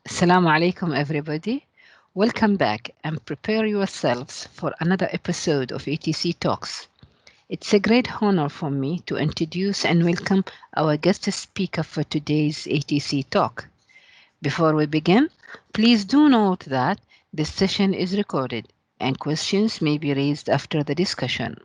Assalamu alaikum, everybody. Welcome back and prepare yourselves for another episode of ATC Talks. It's a great honor for me to introduce and welcome our guest speaker for today's ATC Talk. Before we begin, please do note that this session is recorded and questions may be raised after the discussion.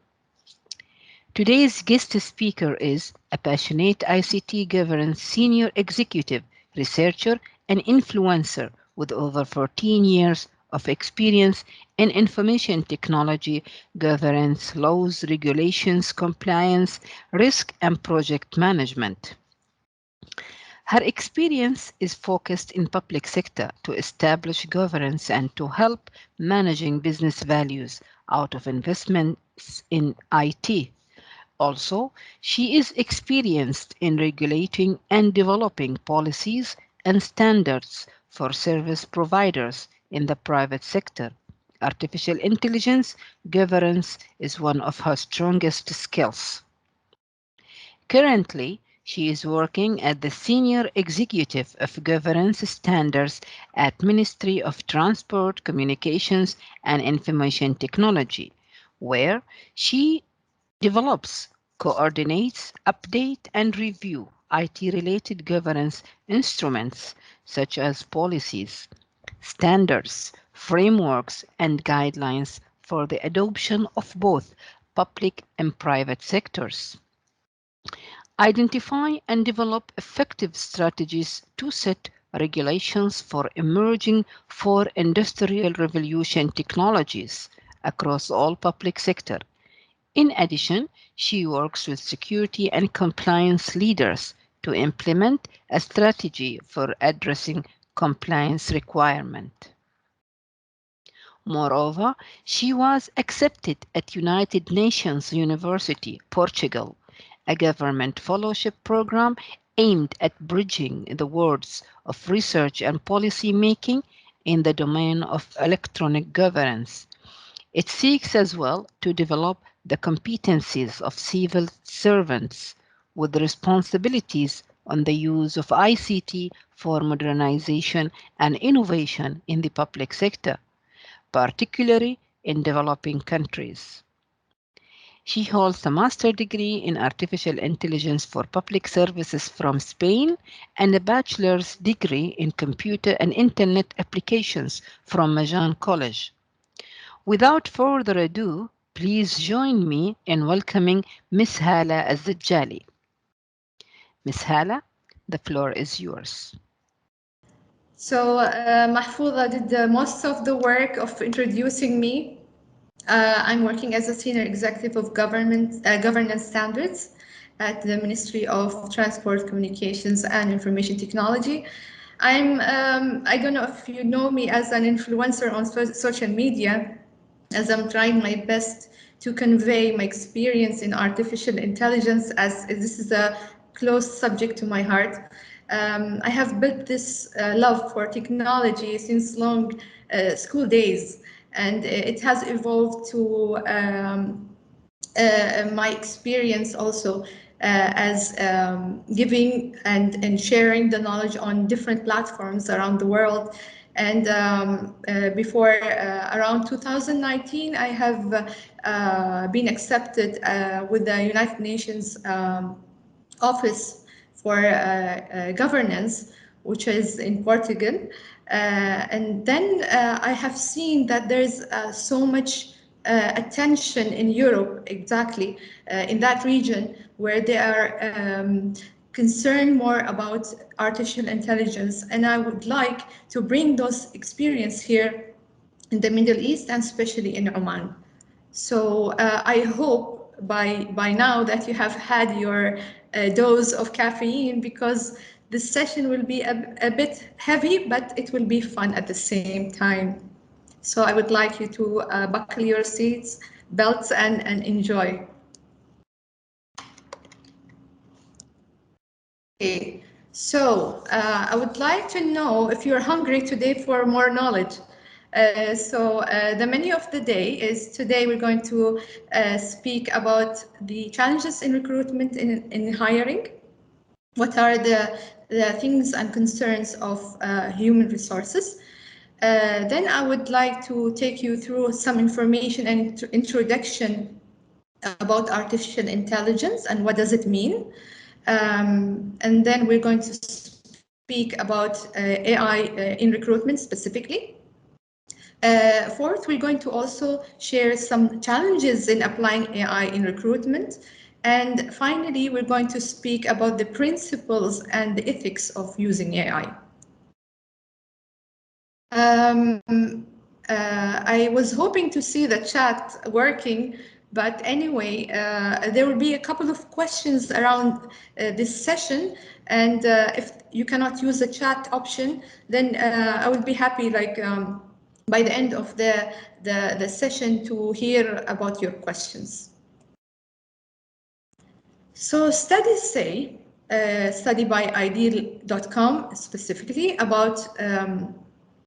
Today's guest speaker is a passionate ICT governance senior executive, researcher, and influencer with over 14 years of experience in information technology, governance, laws, regulations, compliance, risk, and project management. Her experience is focused in public sector to establish governance and to help managing business values out of investments in IT. Also, she is experienced in regulating and developing policies and standards for service providers in the private sector. Artificial intelligence governance is one of her strongest skills. Currently, she is working as the Senior Executive of Governance Standards at Ministry of Transport, Communications and Information Technology, where she develops, coordinates, update, and review IT-related governance instruments such as policies, standards, frameworks, and guidelines for the adoption of both public and private sectors. Identify and develop effective strategies to set regulations for emerging industrial revolution technologies across all public sector. In addition, she works with security and compliance leaders to implement a strategy for addressing compliance requirements. Moreover, she was accepted at United Nations University, Portugal, a government fellowship program aimed at bridging the worlds of research and policy making in the domain of electronic governance. It seeks as well to develop the competencies of civil servants with responsibilities on the use of ICT for modernization and innovation in the public sector, particularly in developing countries. She holds a master's degree in artificial intelligence for public services from Spain and a bachelor's degree in computer and internet applications from Majan College. Without further ado, please join me in welcoming Miss Hala Azzajali. Miss Hala, the floor is yours. So Mahfouza did most of the work of introducing me. I'm working as a senior executive of governance standards at the Ministry of Transport, Communications and Information Technology. I don't know if you know me as an influencer on social media, as I'm trying my best to convey my experience in artificial intelligence, as this is a close subject to my heart. I have built this love for technology since long school days, and it has evolved to my experience also as giving and sharing the knowledge on different platforms around the world. And before around 2019, I have been accepted with the United Nations Office for Governance, which is in Portugal. And then I have seen that there's so much attention in Europe, exactly, in that region, where they are concerned more about artificial intelligence. And I would like to bring those experience here in the Middle East and especially in Oman. So I hope by now that you have had your dose of caffeine, because this session will be a bit heavy, but it will be fun at the same time. So I would like you to buckle your seats, belts, and enjoy. Okay, so I would like to know if you're hungry today for more knowledge. The menu of the day is today we're going to speak about the challenges in recruitment in hiring. What are the the things and concerns of human resources. Then I would like to take you through some information and introduction about artificial intelligence and what does it mean. And then we're going to speak about AI in recruitment specifically. Fourth, we're going to also share some challenges in applying AI in recruitment. And finally, we're going to speak about the principles and the ethics of using AI. I was hoping to see the chat working, but anyway, there will be a couple of questions around this session, and if you cannot use the chat option, then I would be happy, like by the end of the session, to hear about your questions. So studies say, study by ideal.com specifically, about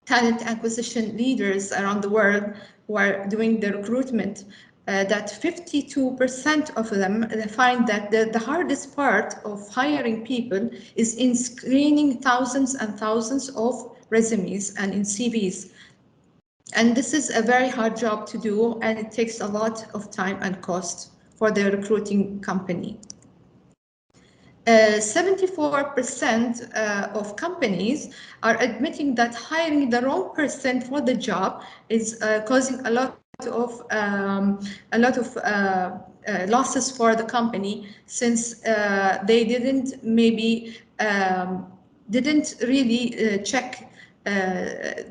talent acquisition leaders around the world who are doing the recruitment, that 52% of them find that the hardest part of hiring people is in screening thousands and thousands of resumes and in CVs. And this is a very hard job to do, and it takes a lot of time and cost for the recruiting company. 74% of companies are admitting that hiring the wrong person for the job is causing a lot of losses for the company, since they didn't really check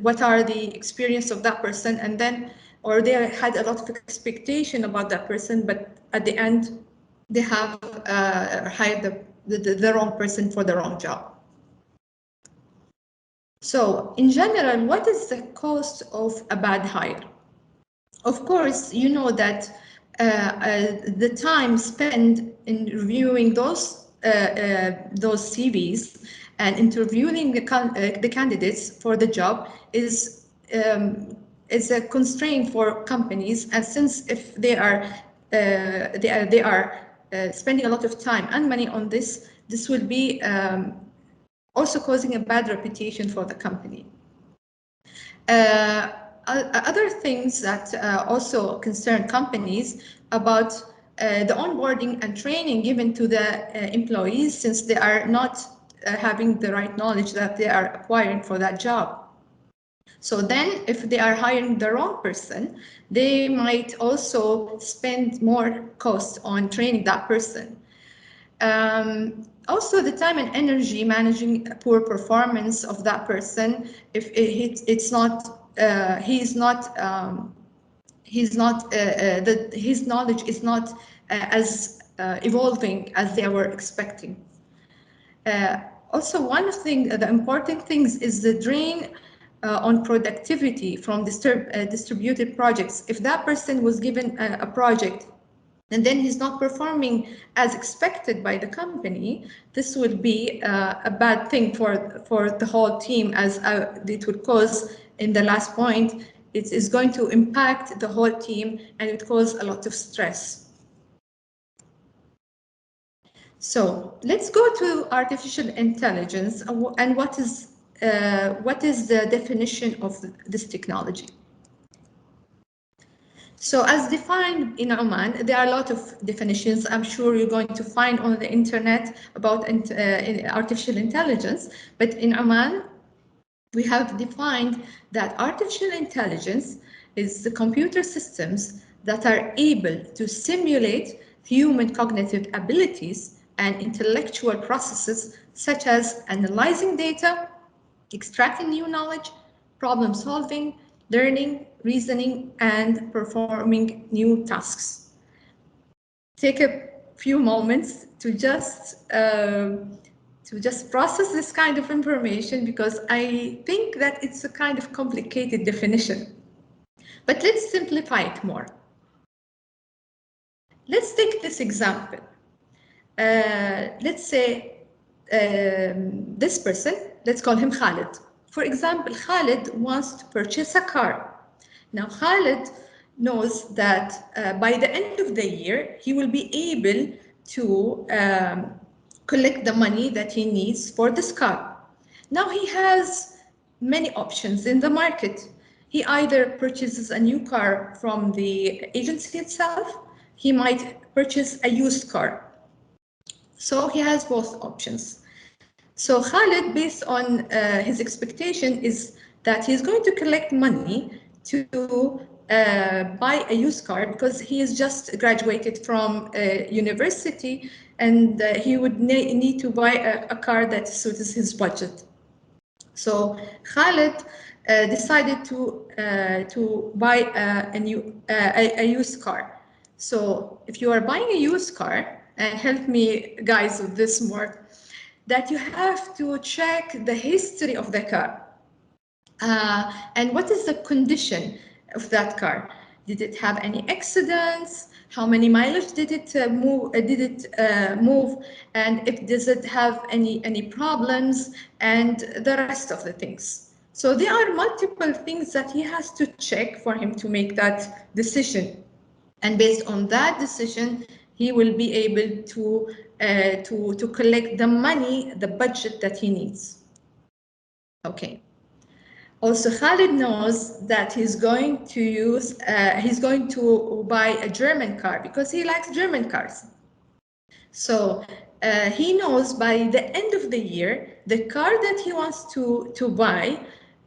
what are the experience of that person, and then, or they had a lot of expectation about that person, but at the end they have hired the wrong person for the wrong job. So in general, what is the cost of a bad hire? Of course, you know that the time spent in reviewing those CVs and interviewing the candidates for the job is a constraint for companies, and since if they are spending a lot of time and money on this, this will be also causing a bad reputation for the company. Other things that also concern companies about the onboarding and training given to the employees, since they are not having the right knowledge that they are acquiring for that job. So then if they are hiring the wrong person, they might also spend more cost on training that person. Also, the time and energy managing poor performance of that person, if his knowledge is not as evolving as they were expecting. Also, one thing, the important things is the drain on productivity from distributed projects. If that person was given a project and then he's not performing as expected by the company, this will be a bad thing for the whole team, as it would cause, in the last point, it is going to impact the whole team and it cause a lot of stress. So let's go to artificial intelligence and what is the definition of this technology. So as defined in Oman, there are a lot of definitions I'm sure you're going to find on the internet about artificial intelligence, but in Oman, we have defined that artificial intelligence is the computer systems that are able to simulate human cognitive abilities and intellectual processes, such as analyzing data, extracting new knowledge, problem solving, learning, reasoning, and performing new tasks. Take a few moments to just process this kind of information, because I think that it's a kind of complicated definition. But let's simplify it more. Let's take this example. Let's say this person, let's call him Khalid. For example, Khalid wants to purchase a car. Now, Khalid knows that by the end of the year, he will be able to collect the money that he needs for this car. Now he has many options in the market. He either purchases a new car from the agency itself, he might purchase a used car. So he has both options. So Khalid, based on his expectation, is that he's going to collect money to buy a used car because he is just graduated from university and he would need to buy a car that suits his budget. So Khalid decided to buy a used car. So if you are buying a used car, and help me guys with this more, that you have to check the history of the car. And what is the condition of that car? Did it have any accidents? How many mileage did it move? And if does it have any problems? And the rest of the things. So there are multiple things that he has to check for him to make that decision. And based on that decision, he will be able to collect the money, the budget that he needs. Okay. Also, Khalid knows that he's going to buy a German car because he likes German cars. So he knows by the end of the year, the car that he wants to buy,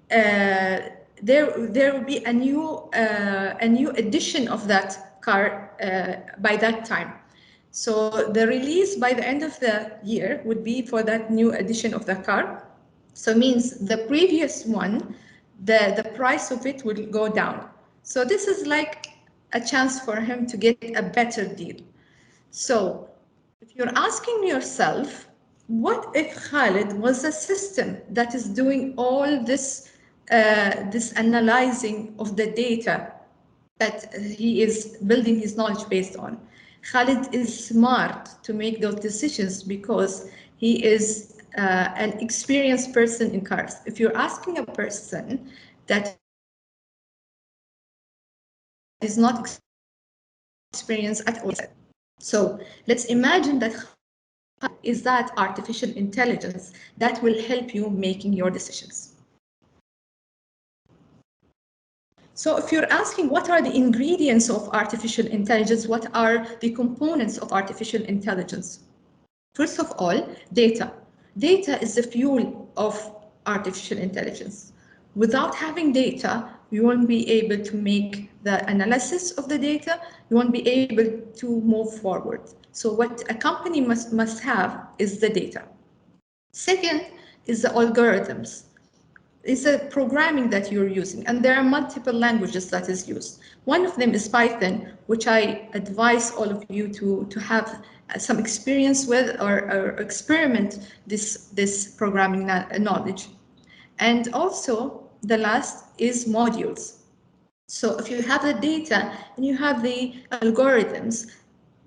there will be a new edition of that car by that time. So the release by the end of the year would be for that new edition of the car. So it means the previous one, the price of it will go down. So this is like a chance for him to get a better deal. So if you're asking yourself, what if Khalid was a system that is doing all this, this analyzing of the data that he is building his knowledge based on? Khalid is smart to make those decisions because he is an experienced person in cars. If you're asking a person that is not experienced at all, so let's imagine that is that artificial intelligence that will help you making your decisions. So if you're asking what are the ingredients of artificial intelligence, what are the components of artificial intelligence? First of all, data. Data is the fuel of artificial intelligence. Without having data, you won't be able to make the analysis of the data, you won't be able to move forward. So what a company must have is the data. Second is the algorithms. It's a programming that you're using, and there are multiple languages that is used. One of them is Python, which I advise all of you to have some experience with or experiment this programming knowledge. And also, the last is modules. So if you have the data and you have the algorithms,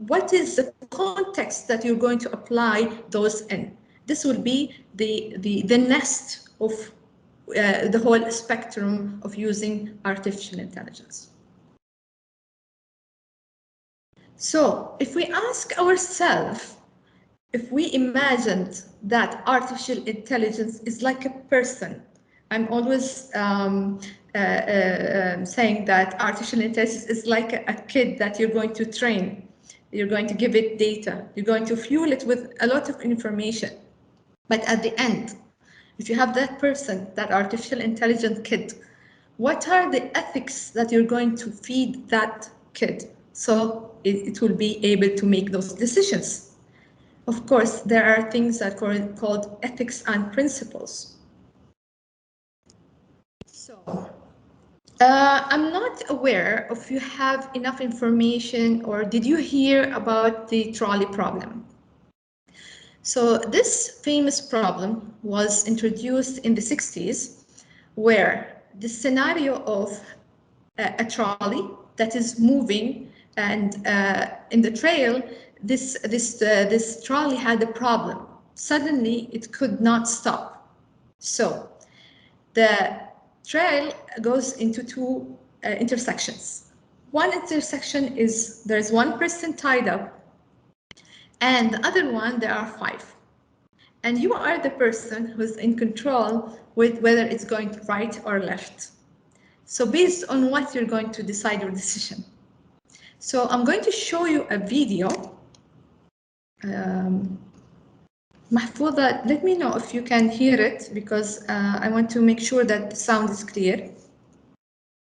what is the context that you're going to apply those in? This will be the nest of the whole spectrum of using artificial intelligence. So if we ask ourselves, if we imagined that artificial intelligence is like a person, I'm always saying that artificial intelligence is like a kid that you're going to train. You're going to give it data. You're going to fuel it with a lot of information. But at the end, if you have that person, that artificial intelligent kid, what are the ethics that you're going to feed that kid so it will be able to make those decisions? Of course, there are things that are called ethics and principles. So, I'm not aware if you have enough information or did you hear about the trolley problem? So this famous problem was introduced in the 60s, where the scenario of a trolley that is moving and in the trail, this trolley had a problem. Suddenly, it could not stop. So the trail goes into two intersections. One intersection is there's one person tied up, and the other one there are five. and you are the person who's in control with whether it's going right or left. So based on what you're going to decide your decision. So I'm going to show you a video. Mahfouza, let me know if you can hear it, because I want to make sure that the sound is clear.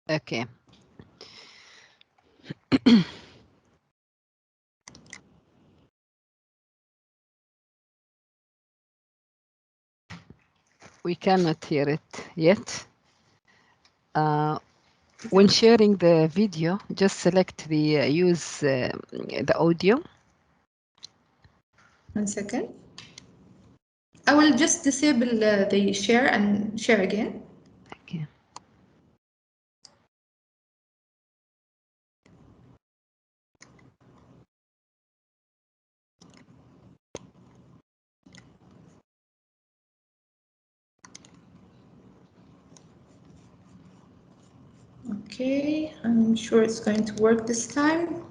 Okay. We cannot hear it yet. When sharing the video, just select the use the audio. 1 second. I will just disable the share and share again. Okay. Okay, I'm sure it's going to work this time.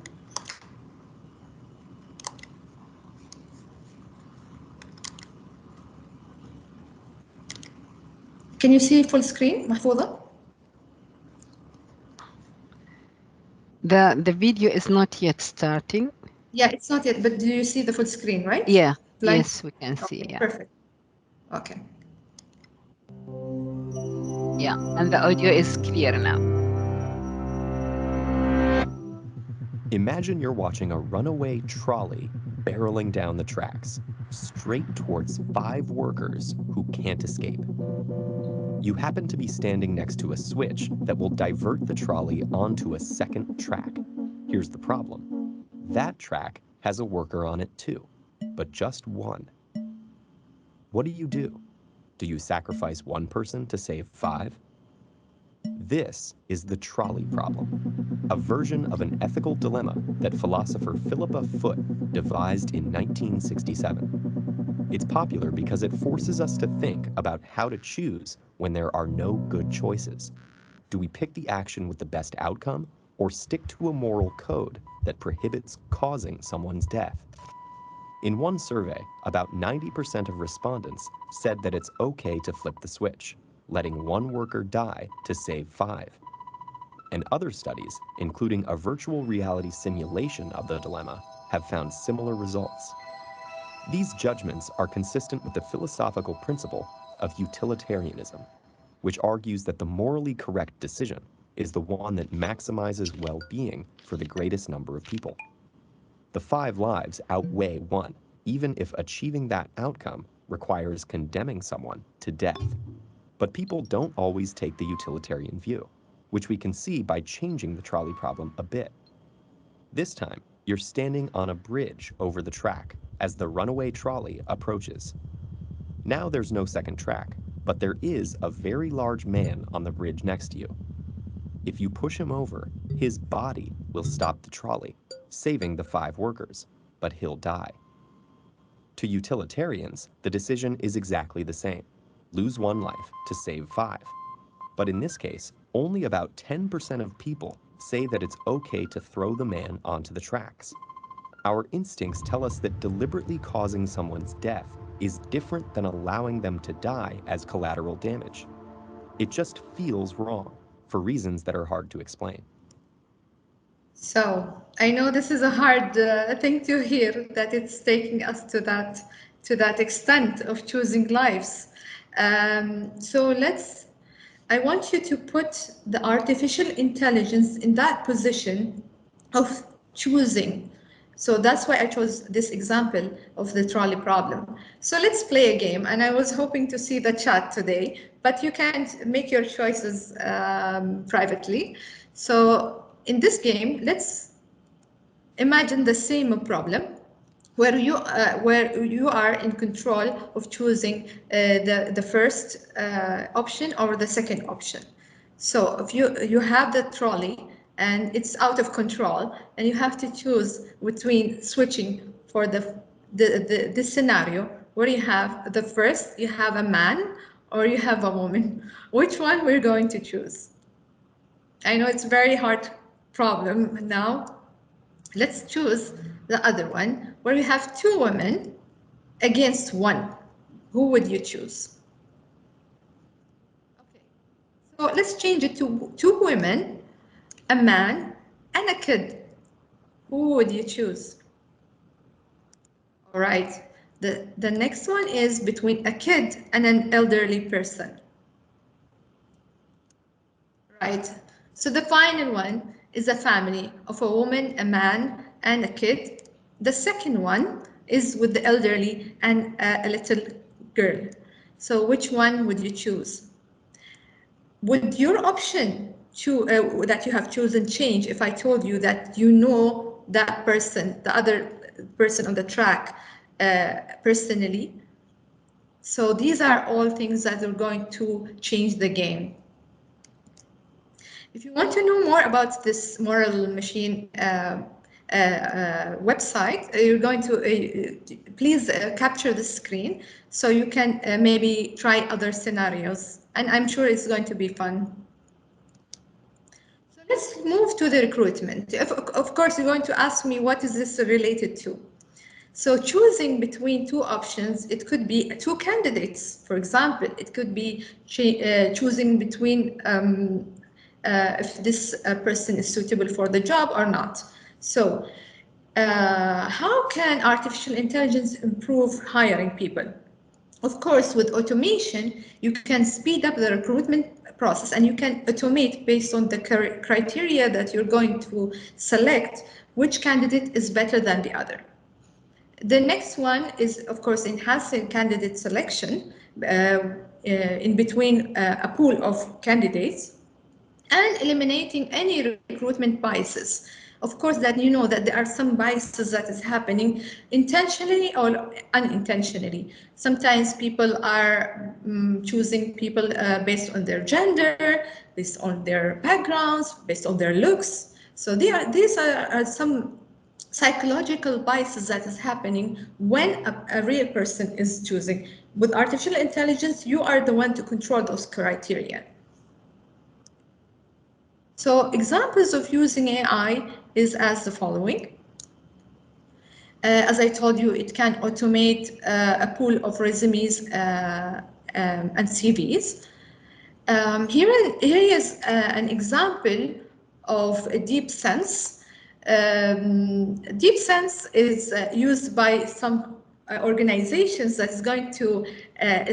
Can you see full screen, Mahfouza? The video is not yet starting. Yeah, it's not yet, but do you see the full screen, right? Yeah. Blind. Yes, we can see. Okay, Yeah. perfect. Okay. Yeah, and the audio is clear now. Imagine you're watching a runaway trolley barreling down the tracks, straight towards 5 workers who can't escape. You happen to be standing next to a switch that will divert the trolley onto a second track. Here's the problem. That track has a worker on it too, but just one. What do? Do you sacrifice one person to save 5? This is the trolley problem, a version of an ethical dilemma that philosopher Philippa Foot devised in 1967. It's popular because it forces us to think about how to choose when there are no good choices. Do we pick the action with the best outcome, or stick to a moral code that prohibits causing someone's death? In one survey, about 90% of respondents said that it's okay to flip the switch, letting one worker die to save 5. And other studies, including a virtual reality simulation of the dilemma, have found similar results. These judgments are consistent with the philosophical principle of utilitarianism, which argues that the morally correct decision is the one that maximizes well-being for the greatest number of people. The 5 lives outweigh 1, even if achieving that outcome requires condemning someone to death. But people don't always take the utilitarian view, which we can see by changing the trolley problem a bit. This time, you're standing on a bridge over the track as the runaway trolley approaches. Now there's no second track, but there is a very large man on the bridge next to you. If you push him over, his body will stop the trolley, saving the 5 workers, but he'll die. To utilitarians, the decision is exactly the same. Lose 1 life to save 5. But in this case, only about 10% of people say that it's okay to throw the man onto the tracks. Our instincts tell us that deliberately causing someone's death is different than allowing them to die as collateral damage. It just feels wrong, for reasons that are hard to explain. So I know this is a hard thing to hear, that it's taking us to that extent of choosing lives. So I want you to put the artificial intelligence in that position of choosing. So that's why I chose this example of the trolley problem. So let's play a game, and I was hoping to see the chat today, but you can't make your choices privately. So in this game, let's imagine the same problem where you are in control of choosing the first option or the second option. So if you have the trolley and it's out of control, and you have to choose between switching for this scenario where you have the first, you have a man or you have a woman, which one we're going to choose? I know it's a very hard problem now. Let's choose the other one where we have 2 women against 1. Who would you choose? Okay. So let's change it to two women, a man, and a kid. Who would you choose? All right. The next one is between a kid and an elderly person. Right. So the final one is a family of a woman, a man, and a kid. The second one is with the elderly and a little girl. So which one would you choose? Would your option that you have chosen change if I told you that you know that person, the other person on the track, personally? So these are all things that are going to change the game. If you want to know more about this moral machine website, you're going to please capture the screen so you can maybe try other scenarios. And I'm sure it's going to be fun. So let's move to the recruitment. Of course, you're going to ask me what is this related to? So choosing between two options, it could be two candidates. For example, it could be choosing between if this person is suitable for the job or not. So how can artificial intelligence improve hiring people? Of course, with automation, you can speed up the recruitment process and you can automate based on the criteria that you're going to select which candidate is better than the other. The next one is, of course, enhancing candidate selection in between a pool of candidates and eliminating any recruitment biases. Of course, that you know that there are some biases that is happening intentionally or unintentionally. Sometimes people are choosing people based on their gender, based on their backgrounds, based on their looks. So these are some psychological biases that is happening when a real person is choosing. With artificial intelligence, you are the one to control those criteria. So examples of using AI is as the following. As I told you, it can automate a pool of resumes and CVs. Here is an example of a deep sense. Deep sense is used by some organizations that is going to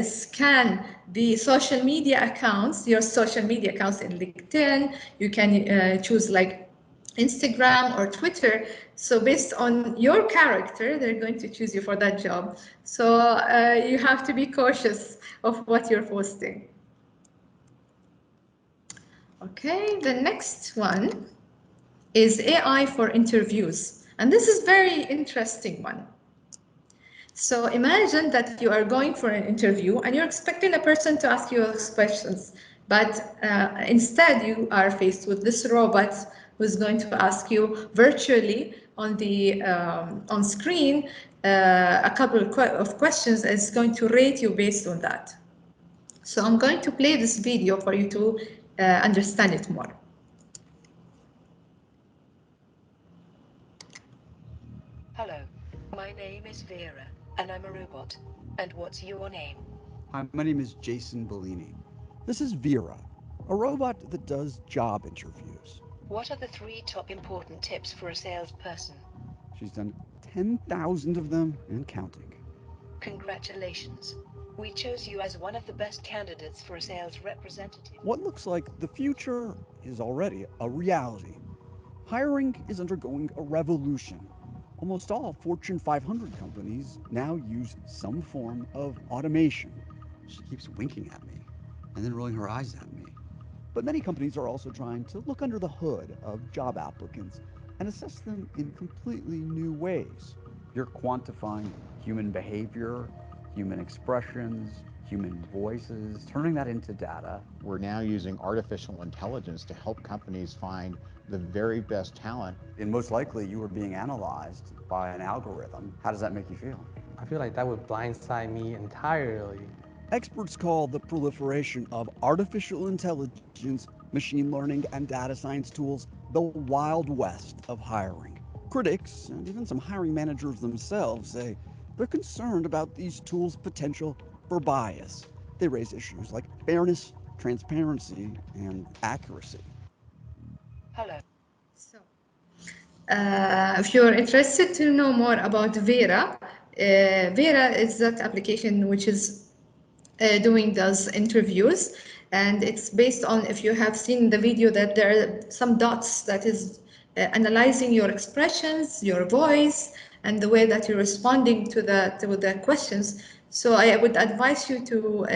scan the social media accounts, your social media accounts in LinkedIn. You can choose like Instagram or Twitter. So based on your character, they're going to choose you for that job. So you have to be cautious of what you're posting. Okay, the next one is AI for interviews. And this is very interesting one. So imagine that you are going for an interview and you're expecting a person to ask you questions, but instead you are faced with this robot who's going to ask you virtually on the on screen a couple of questions and it's going to rate you based on that. So I'm going to play this video for you to understand it more. Hello, my name is Vera, and I'm a robot. And what's your name? Hi, my name is Jason Bellini. This is Vera, a robot that does job interviews. What are the 3 top important tips for a salesperson? She's done 10,000 of them and counting. Congratulations. We chose you as one of the best candidates for a sales representative. What looks like the future is already a reality. Hiring is undergoing a revolution. Almost all Fortune 500 companies now use some form of automation. She keeps winking at me and then rolling her eyes at me. But many companies are also trying to look under the hood of job applicants and assess them in completely new ways. You're quantifying human behavior, human expressions, human voices, turning that into data. We're now using artificial intelligence to help companies find the very best talent. And most likely you are being analyzed by an algorithm. How does that make you feel? I feel like that would blindside me entirely. Experts call the proliferation of artificial intelligence, machine learning, and data science tools the Wild West of hiring. Critics, and even some hiring managers themselves, say they're concerned about these tools' potential For bias, they raise issues like fairness, transparency, and accuracy. Hello. So, if you're interested to know more about Vera, Vera is that application which is doing those interviews, and it's based on, if you have seen the video, that there are some dots that is analyzing your expressions, your voice, and the way that you're responding to the questions. So I would advise you to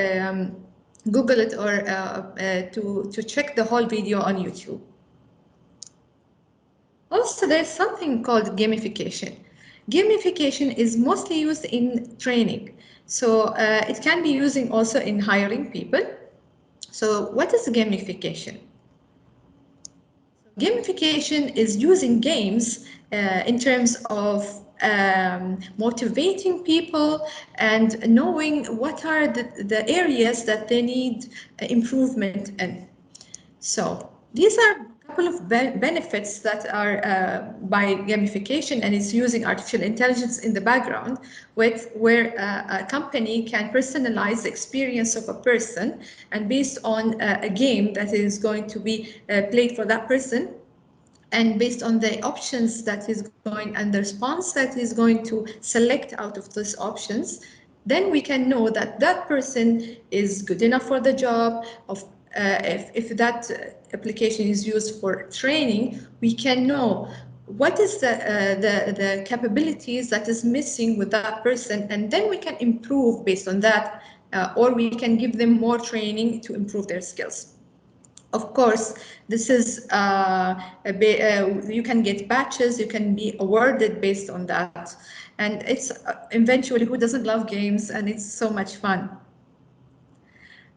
Google it, or to check the whole video on YouTube. Also, there's something called gamification. Gamification is mostly used in training. So it can be using also in hiring people. So what is gamification? Gamification is using games in terms of motivating people and knowing what are the areas that they need improvement in. So these are a couple of benefits that are by gamification, and it's using artificial intelligence in the background, where a company can personalize the experience of a person, and based on a game that is going to be played for that person, and based on the options that is going and the response that is going to select out of those options, then we can know that that person is good enough for the job. If that application is used for training, we can know what is the capabilities that is missing with that person, and then we can improve based on that, or we can give them more training to improve their skills. Of course, this is you can get batches, you can be awarded based on that. And it's eventually, who doesn't love games? And it's so much fun.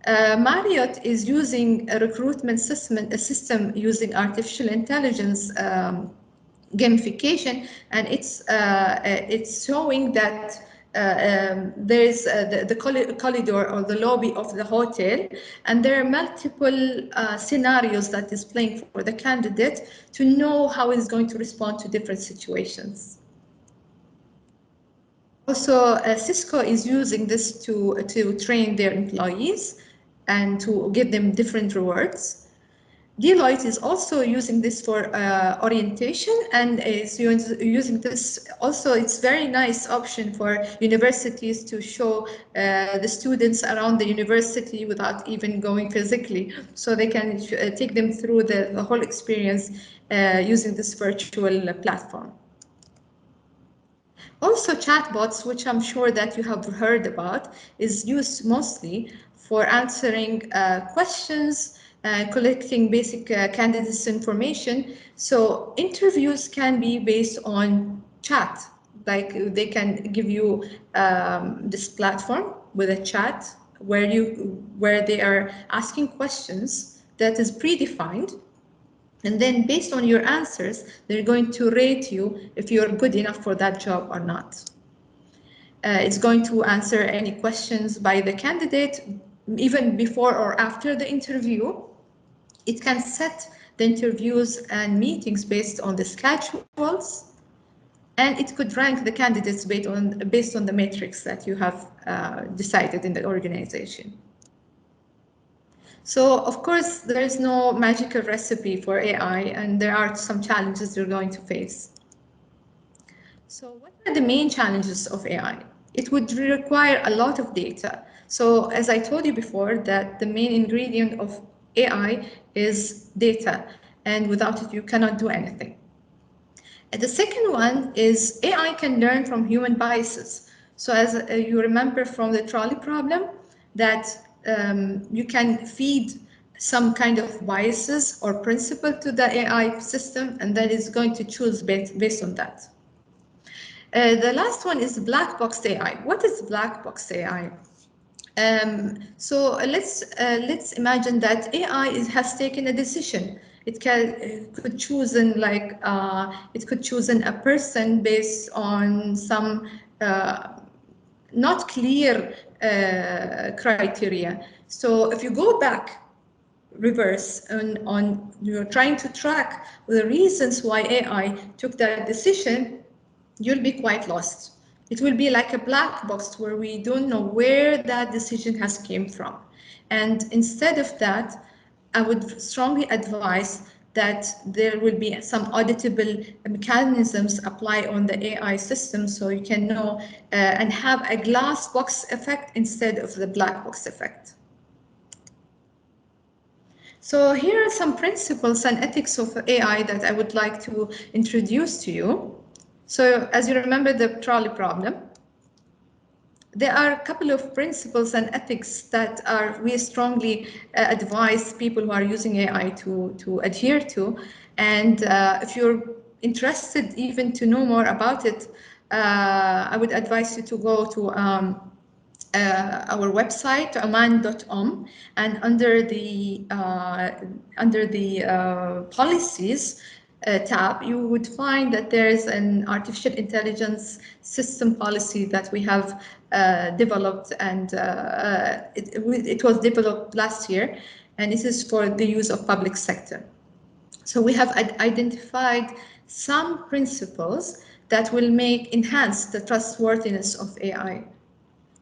Marriott is using a recruitment system using artificial intelligence gamification, and it's showing that there is the corridor or the lobby of the hotel, and there are multiple scenarios that is playing for the candidate to know how he's going to respond to different situations. Also, Cisco is using this to train their employees and to give them different rewards. Deloitte is also using this for orientation, and is using this also. It's very nice option for universities to show the students around the university without even going physically, so they can take them through the whole experience using this virtual platform. Also, chatbots, which I'm sure that you have heard about, is used mostly for answering questions, collecting basic candidates information. So interviews can be based on chat, like they can give you this platform with a chat where they are asking questions that is predefined. And then based on your answers, they're going to rate you if you're good enough for that job or not. It's going to answer any questions by the candidate, even before or after the interview. It can set the interviews and meetings based on the schedules, and it could rank the candidates based on the metrics that you have decided in the organization. So, of course, there is no magical recipe for AI, and there are some challenges you're going to face. So, what are the main challenges of AI? It would require a lot of data. So, as I told you before, that the main ingredient of AI is data, and without it, you cannot do anything. And the second one is AI can learn from human biases. So as you remember from the trolley problem, that you can feed some kind of biases or principle to the AI system, and then it's going to choose based on that. The last one is black box AI. What is black box AI? So let's imagine that AI has taken a decision. It could choose it could choose a person based on some not clear criteria. So if you go back reverse on you're trying to track the reasons why AI took that decision, you'll be quite lost. It will be like a black box where we don't know where that decision has came from. And instead of that, I would strongly advise that there will be some auditable mechanisms apply on the AI system so you can know and have a glass box effect instead of the black box effect. So here are some principles and ethics of AI that I would like to introduce to you. So as you remember the trolley problem, there are a couple of principles and ethics that we strongly advise people who are using AI to adhere to. And if you're interested even to know more about it, I would advise you to go to our website, aman.om, and under the policies tab, you would find that there is an artificial intelligence system policy that we have developed, and it was developed last year, and this is for the use of public sector. So we have identified some principles that will enhance the trustworthiness of AI.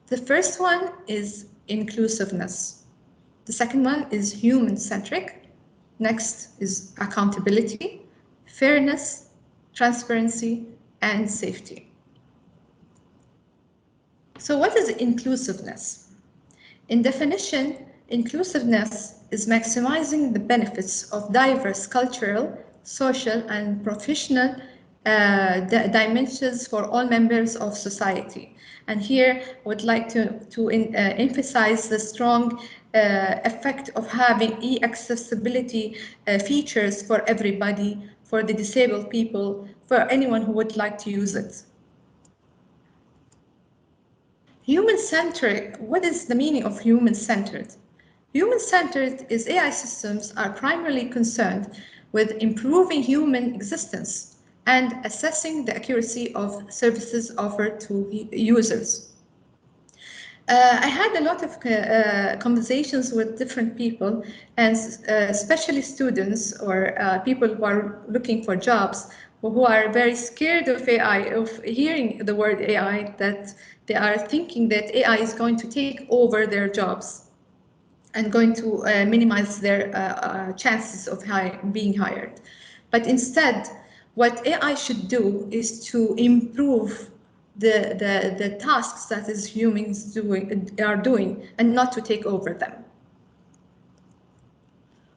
The first one is inclusiveness. The second one is human-centric. Next is accountability, fairness, transparency, and safety. So what is inclusiveness? In definition, inclusiveness is maximizing the benefits of diverse cultural, social, and professional dimensions for all members of society. And here I would like to emphasize the strong effect of having e-accessibility features for everybody, for the disabled people, for anyone who would like to use it. Human-centric, what is the meaning of human-centered? Human-centered is AI systems are primarily concerned with improving human existence and assessing the accuracy of services offered to users. I had a lot of conversations with different people, and especially students or people who are looking for jobs, who are very scared of AI, of hearing the word AI, that they are thinking that AI is going to take over their jobs and going to minimize their chances of being hired. But instead, what AI should do is to improve the tasks that humans are doing and not to take over them.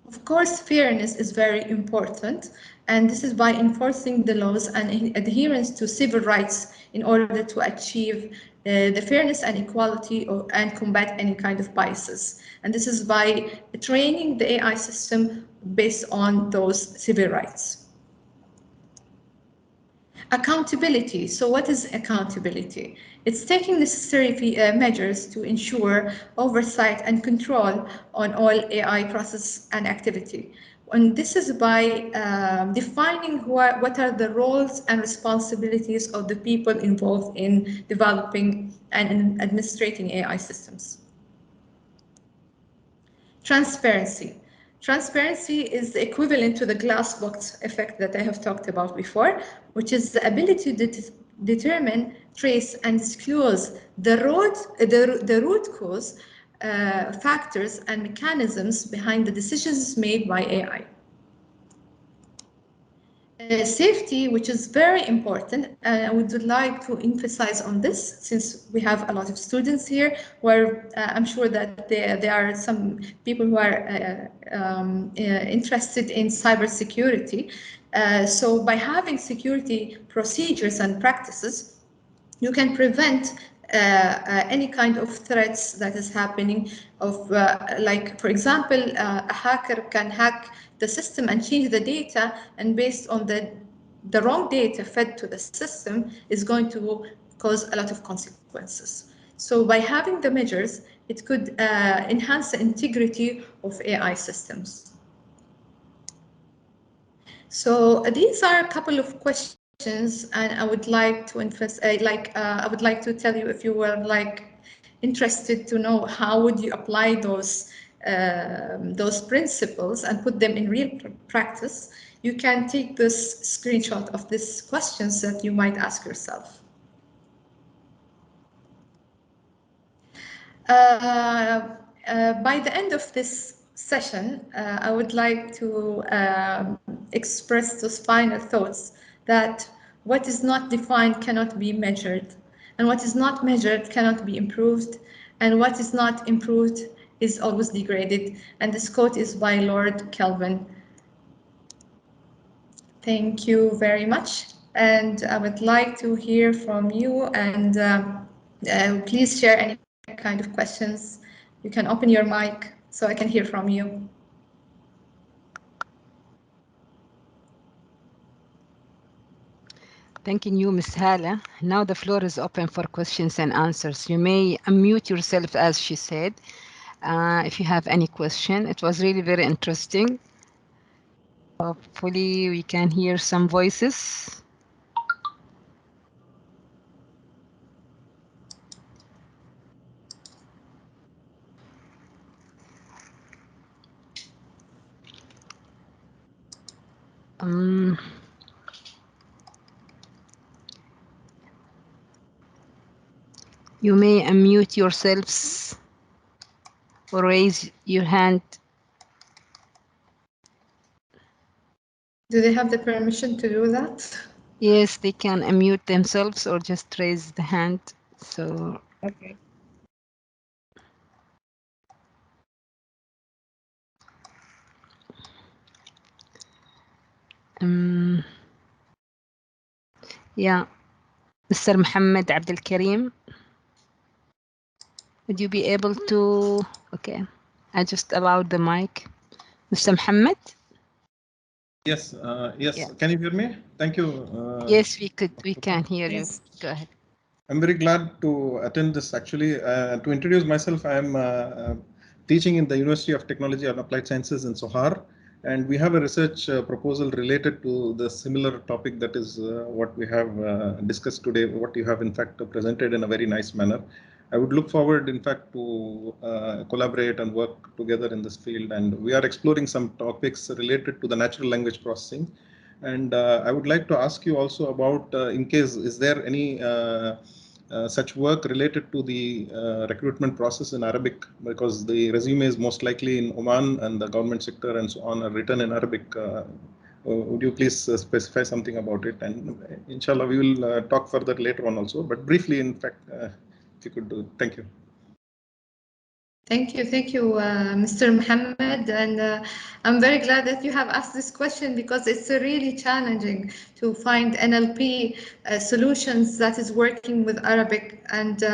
Of course, fairness is very important, and this is by enforcing the laws and adherence to civil rights in order to achieve the fairness and equality and combat any kind of biases. And this is by training the AI system based on those civil rights. Accountability. So what is accountability? It's taking necessary measures to ensure oversight and control on all AI process and activity. And this is by defining what are the roles and responsibilities of the people involved in developing and in administrating AI systems. Transparency. Transparency is the equivalent to the glass box effect that I have talked about before, which is the ability to determine, trace, and disclose the root cause factors and mechanisms behind the decisions made by AI. Safety, which is very important, and I would like to emphasize on this since we have a lot of students here, where I'm sure that there are some people who are interested in cybersecurity. So by having security procedures and practices, you can prevent any kind of threats that is happening of like, for example, a hacker can hack the system and change the data, and based on the wrong data fed to the system is going to cause a lot of consequences. So by having the measures, it could enhance the integrity of AI systems. So these are a couple of questions, and I would like to I would like to tell you, if you were interested to know how would you apply those principles and put them in real practice, you can take this screenshot of these questions that you might ask yourself. By the end of this session, I would like to express those final thoughts that what is not defined cannot be measured, and what is not measured cannot be improved, and what is not improved is always degraded. And this quote is by Lord Kelvin. Thank you very much. And I would like to hear from you, and please share any kind of questions. You can open your mic so I can hear from you. Thanking you, Ms. Hala. Now the floor is open for questions and answers. You may unmute yourself, as she said, if you have any question. It was really very interesting. Hopefully we can hear some voices. You may unmute yourselves or raise your hand. Do they have the permission to do that? Yes, they can unmute themselves or just raise the hand. So, Okay. yeah, Mr. Muhammad Abdul Karim, would you be able to? Okay, I just allowed the mic. Mr. Muhammad? Yes, yes. Yeah. Can you hear me? Thank you. Yes, we can hear you. Yes. Go ahead. I'm very glad to attend this actually. To introduce myself, I am teaching in the University of Technology and Applied Sciences in Sohar, and we have a research proposal related to the similar topic, that is what we have discussed today, what you have in fact presented in a very nice manner. I would look forward, in fact, to collaborate and work together in this field, and we are exploring some topics related to the natural language processing. And I would like to ask you also about, in case, is there any such work related to the recruitment process in Arabic, because the resume is most likely in Oman and the government sector and so on are written in Arabic. Would you please specify something about it? And inshallah, we will talk further later on also, but briefly, in fact, if you could do it. Thank you. Thank you, Mr. Mohammed, and I'm very glad that you have asked this question, because it's really challenging to find NLP solutions that is working with Arabic. And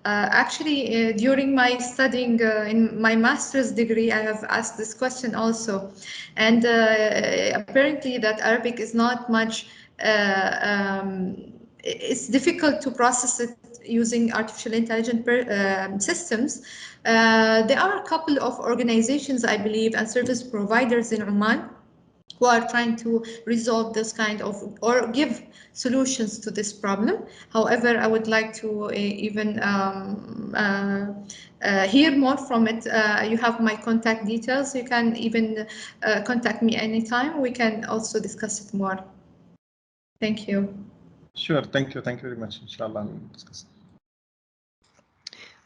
actually, during my studying in my master's degree, I have asked this question also, and apparently that Arabic is not much. It's difficult to process it using artificial intelligence systems. There are a couple of organizations, I believe, and service providers in Oman who are trying to resolve this kind of, or give solutions to this problem. However, I would like to even hear more from it. You have my contact details. You can even contact me anytime. We can also discuss it more. Thank you. Sure. Thank you. Thank you very much. Inshallah, we will discuss.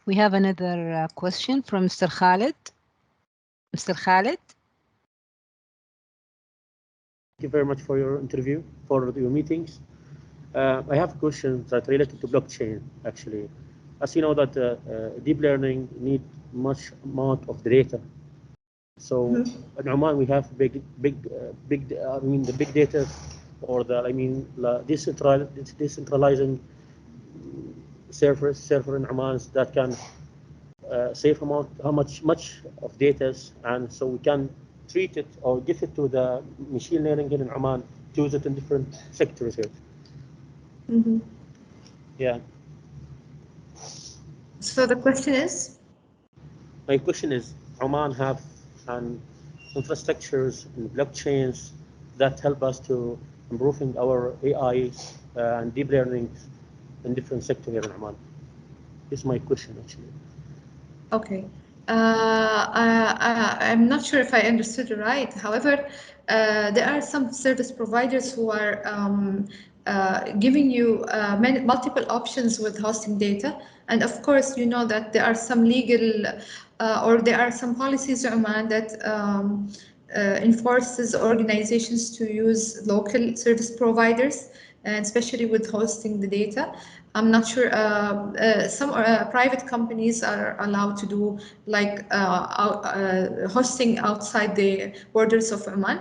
We have another question from Mr. Khalid. Mr. Khalid? Thank you very much for your interview, for your meetings. I have questions that related to blockchain, actually. As you know that deep learning need much amount of data. So in Oman, we have the big data, or decentralizing server in Oman that can save much of data, and so we can treat it or give it to the machine learning here in Oman to use it in different sectors here. Yeah. So the question is? My question is, Oman have infrastructures and blockchains that help us to improving our AI and deep learning in different sectors here in Oman. This is my question, actually. Okay. I'm not sure if I understood right. However, there are some service providers who are giving you multiple options with hosting data. And of course, you know that there are some legal or there are some policies in Oman that enforces organizations to use local service providers, and especially with hosting the data. I'm not sure. Some private companies are allowed to do like hosting outside the borders of Oman.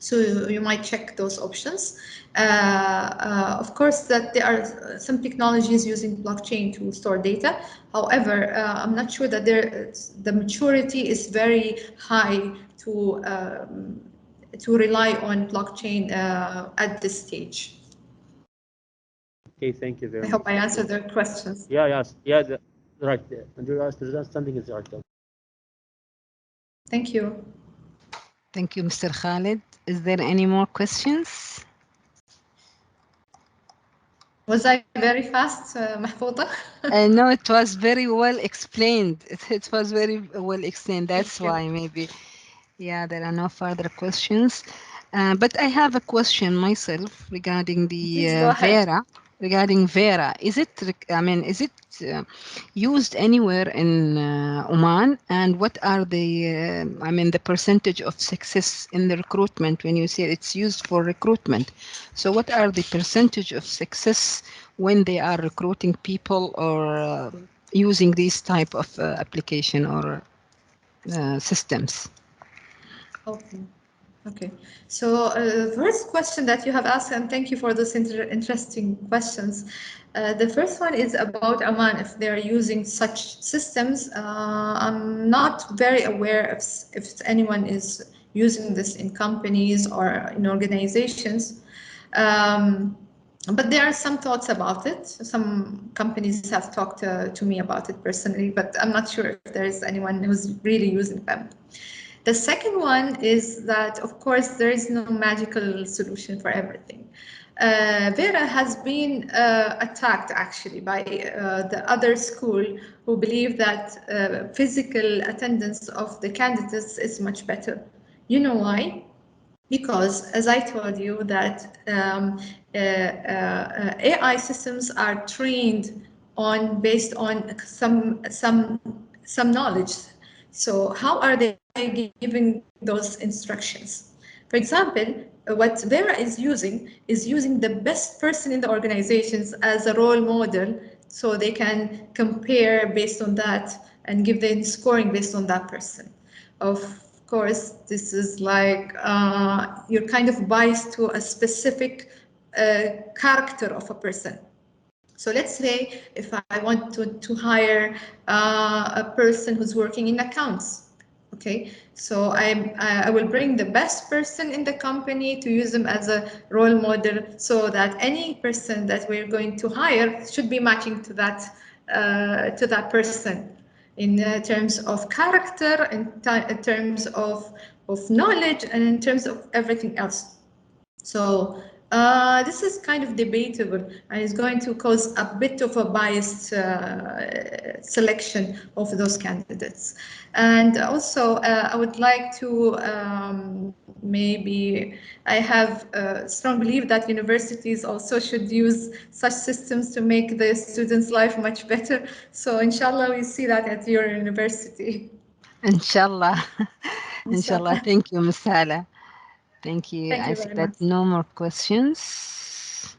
So you might check those options. Of course, that there are some technologies using blockchain to store data. However, I'm not sure that the maturity is very high to rely on blockchain at this stage. Okay, thank you very I much. hope I answered their questions. Yeah, yes, yeah, right. And your understanding is right. Thank you. Thank you, Mr. Khalid. Is there any more questions? Was I very fast, Mahfouda? No, it was very well explained. It was very well explained. That's why maybe, yeah, there are no further questions. But I have a question myself regarding Please the go ahead. Vera. Regarding Vera, is it? I mean, is it used anywhere in Oman? And what are the? I mean, the percentage of success in the recruitment when you say it's used for recruitment. So, what are the percentage of success when they are recruiting people or using these type of application or systems? Okay. Okay. So first question that you have asked, and thank you for those interesting questions. The first one is about Oman, if they are using such systems. I'm not very aware if anyone is using this in companies or in organizations. But there are some thoughts about it. Some companies have talked to me about it personally, but I'm not sure if there is anyone who's really using them. The second one is that, of course, there is no magical solution for everything. Vera has been attacked actually by the other school who believe that physical attendance of the candidates is much better. You know why? Because, as I told you, that AI systems are trained on based on some knowledge. So how are they giving those instructions? For example, what Vera is using the best person in the organizations as a role model, so they can compare based on that and give the scoring based on that person. Of course, this is like you're kind of biased to a specific character of a person. So let's say if I want to hire a person who's working in accounts, okay, so I will bring the best person in the company to use them as a role model, so that any person that we're going to hire should be matching to that person in terms of character, in terms of knowledge, and in terms of everything else. So this is kind of debatable, and it's going to cause a bit of a biased selection of those candidates. And also, I would like to maybe, I have a strong belief that universities also should use such systems to make the students' life much better. So inshallah, we see that at your university. Inshallah. Inshallah. Inshallah. Thank you, Ms. Hala. Thank you. Thank I you see very that much. no more questions.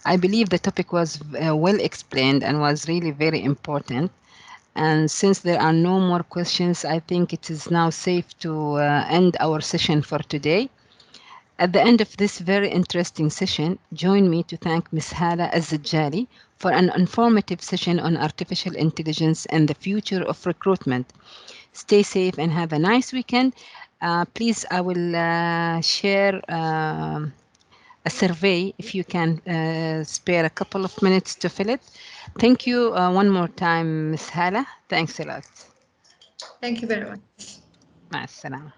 I believe the topic was well explained and was really very important. And since there are no more questions, I think it is now safe to end our session for today. At the end of this very interesting session, join me to thank Ms. Hala Azzajali for an informative session on artificial intelligence and the future of recruitment. Stay safe and have a nice weekend. Please, I will share a survey if you can spare a couple of minutes to fill it. Thank you one more time, Ms. Hala. Thanks a lot. Thank you very much. مع السلامة.